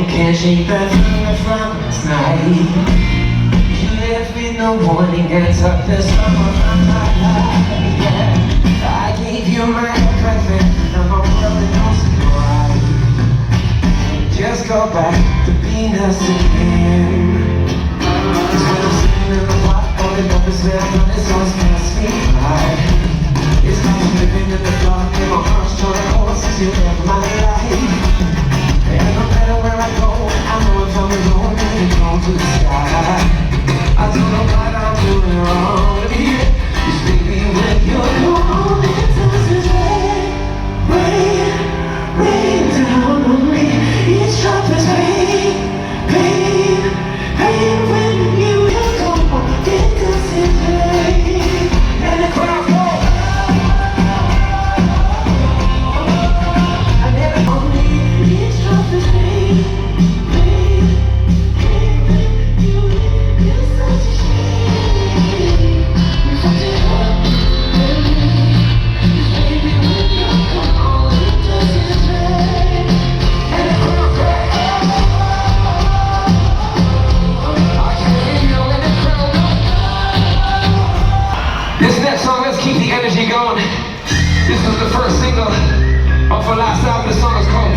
can't shake the feeling from last night. You left with no warning and took the summer from my life. Yeah. I gave you my everything, now my world is no surprise. Just go back to being us again. Cause when I'm sitting in the park, all the numbers that I know is always pass me by. It's like I'm living in the dark and my heart's trying to hold since you left my life. And no matter where I go, I know if I'm alone, I can go to the sky. I don't know what I'm doing wrong here. Just baby, when you're gone, it doesn't rain down on me. Each drop is pain when you're gone, it doesn't rain. And the crowd goes. I never only each drop is pain. You're such a shame. You fucked it up with me. Baby, when you're gone, it doesn't rain. And the crowd goes. I can hear you in the crowd. This next song, let's keep the energy going. This is the first single off our last album. The song is called